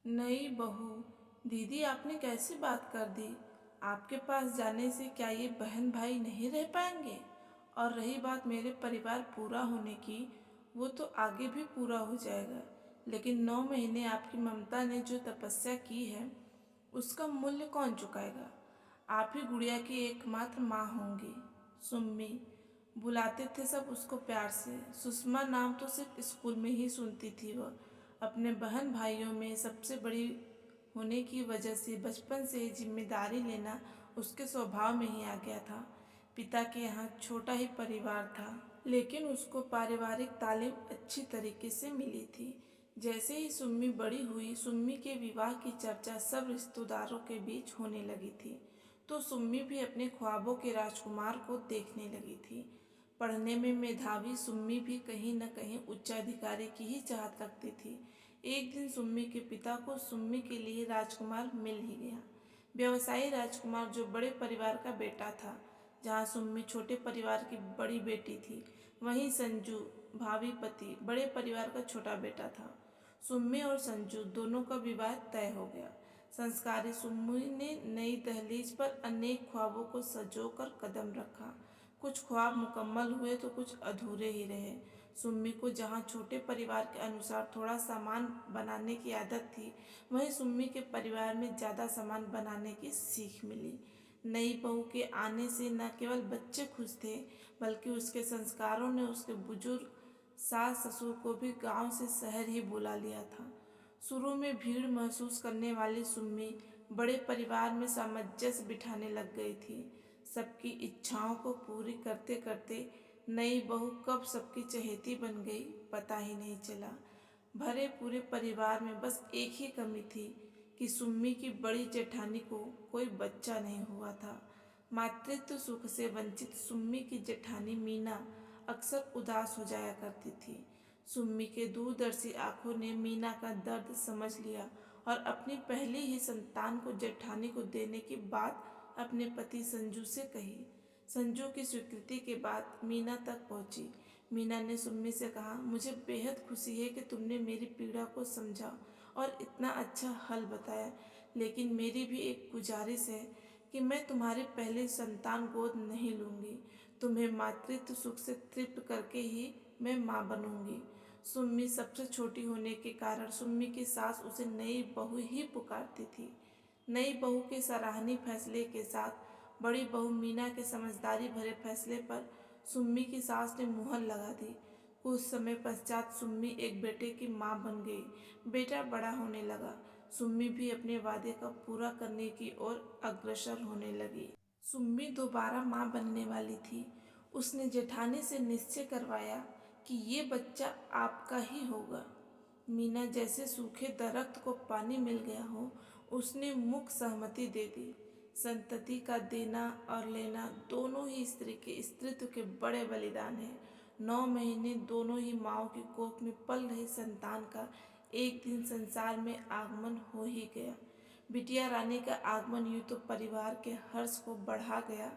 नई बहू। दीदी आपने कैसी बात कर दी। आपके पास जाने से क्या ये बहन भाई नहीं रह पाएंगे। और रही बात मेरे परिवार पूरा होने की, वो तो आगे भी पूरा हो जाएगा। लेकिन 9 महीने आपकी ममता ने जो तपस्या की है, उसका मूल्य कौन चुकाएगा। आप ही गुड़िया की एकमात्र माँ होंगी। सुम्मी बुलाते थे सब उसको प्यार से। सुषमा नाम तो सिर्फ स्कूल में ही सुनती थी। वह अपने बहन भाइयों में सबसे बड़ी होने की वजह से बचपन से ही जिम्मेदारी लेना उसके स्वभाव में ही आ गया था। पिता के यहाँ छोटा ही परिवार था, लेकिन उसको पारिवारिक तालीम अच्छी तरीके से मिली थी। जैसे ही सुम्मी बड़ी हुई, सुम्मी के विवाह की चर्चा सब रिश्तेदारों के बीच होने लगी थी, तो सुम्मी भी अपने ख्वाबों के राजकुमार को देखने लगी थी। पढ़ने में मेधावी सुम्मी भी कहीं न कहीं उच्चाधिकारी की ही चाहत रखती थी। एक दिन सुम्मी के पिता को सुम्मी के लिए राजकुमार मिल ही गया। व्यवसायी राजकुमार जो बड़े परिवार का बेटा था। जहाँ सुम्मी छोटे परिवार की बड़ी बेटी थी, वहीं संजू भावी पति बड़े परिवार का छोटा बेटा था। सुम्मी और संजू दोनों का विवाह तय हो गया। संस्कारी सुम्मी ने नई दहलीज पर अनेक ख्वाबों को संजोकर कदम रखा। कुछ ख्वाब मुकम्मल हुए तो कुछ अधूरे ही रहे। सुम्मी को जहाँ छोटे परिवार के अनुसार थोड़ा सामान बनाने की आदत थी, वहीं सुम्मी के परिवार में ज़्यादा सामान बनाने की सीख मिली। नई बहू के आने से न केवल बच्चे खुश थे, बल्कि उसके संस्कारों ने उसके बुजुर्ग सास ससुर को भी गांव से शहर ही बुला लिया था। शुरू में भीड़ महसूस करने वाली सुम्मी बड़े परिवार में सामंजस्य बिठाने लग गई थी। सबकी इच्छाओं को पूरी करते करते नई बहू कब सबकी चहेती बन गई, पता ही नहीं चला। भरे पूरे परिवार में बस एक ही कमी थी कि सुम्मी की बड़ी जेठानी को कोई बच्चा नहीं हुआ था। मातृत्व सुख से वंचित सुम्मी की जेठानी मीना अक्सर उदास हो जाया करती थी। सुम्मी के दूरदर्शी आंखों ने मीना का दर्द समझ लिया और अपनी पहली ही संतान को जेठानी को देने की बात अपने पति संजू से कही। संजू की स्वीकृति के बाद मीना तक पहुंची। मीना ने सुम्मी से कहा, मुझे बेहद खुशी है कि तुमने मेरी पीड़ा को समझा और इतना अच्छा हल बताया, लेकिन मेरी भी एक गुजारिश है कि मैं तुम्हारी पहली संतान गोद नहीं लूँगी। तुम्हें मातृत्व सुख से तृप्त करके ही मैं माँ बनूंगी। सुम्मी सबसे छोटी होने के कारण सुम्मी की सास उसे नई बहू ही पुकारती थी। नई बहू के सराहनीय फैसले के साथ बड़ी बहू मीना के समझदारी भरे फैसले पर सुम्मी की सास ने मुहर लगा दी। कुछ समय पश्चात सुम्मी एक बेटे की माँ बन गई। बेटा बड़ा होने लगा। सुम्मी भी अपने वादे का पूरा करने की ओर अग्रसर होने लगी। सुम्मी दोबारा माँ बनने वाली थी। उसने जेठानी से निश्चय करवाया कि ये बच्चा आपका ही होगा। मीना जैसे सूखे दरख्त को पानी मिल गया हो, उसने मुख सहमति दे दी। संतति का देना और लेना दोनों ही स्त्री के स्त्रीत्व के बड़े बलिदान हैं। 9 महीने दोनों ही माँओं की कोख में पल रही संतान का एक दिन संसार में आगमन हो ही गया। बिटिया रानी का आगमन यूँ तो परिवार के हर्ष को बढ़ा गया,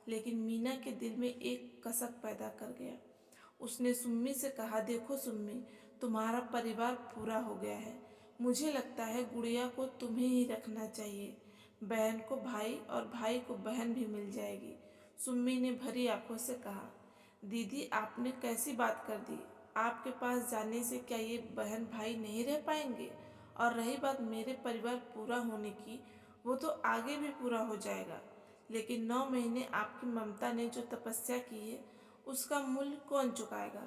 लेकिन मीना के दिल में एक कसक पैदा कर गया। उसने सुम्मी से कहा, देखो सुम्मी, तुम्हारा परिवार पूरा हो गया है। मुझे लगता है गुड़िया को तुम्हें ही रखना चाहिए। बहन को भाई और भाई को बहन भी मिल जाएगी। सुम्मी ने भरी आंखों से कहा, दीदी आपने कैसी बात कर दी। आपके पास जाने से क्या ये बहन भाई नहीं रह पाएंगे। और रही बात मेरे परिवार पूरा होने की, वो तो आगे भी पूरा हो जाएगा। लेकिन 9 महीने आपकी ममता ने जो तपस्या की है, उसका मूल्य कौन चुकाएगा।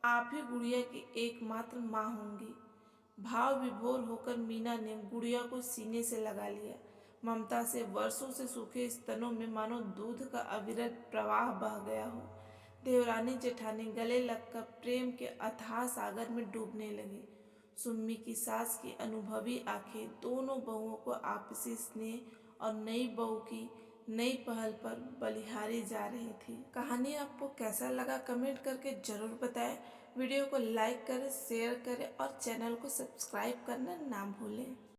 आप ही गुड़िया की एकमात्र माँ होंगी। भाव विभोर होकर मीना ने गुड़िया को सीने से लगा लिया। ममता से वर्षों से सूखे स्तनों में मानो दूध का अविरत प्रवाह बह गया हो। देवरानी जेठानी गले लगकर प्रेम के अथाह सागर में डूबने लगी। सुम्मी की सास की अनुभवी आंखें दोनों बहुओं को आपसी स्नेह और नई बहू की नई पहल पर बलिहारी जा रही थी। कहानी आपको कैसा लगा कमेंट करके जरूर बताएं। वीडियो को लाइक करें, शेयर करें और चैनल को सब्सक्राइब करना ना भूलें।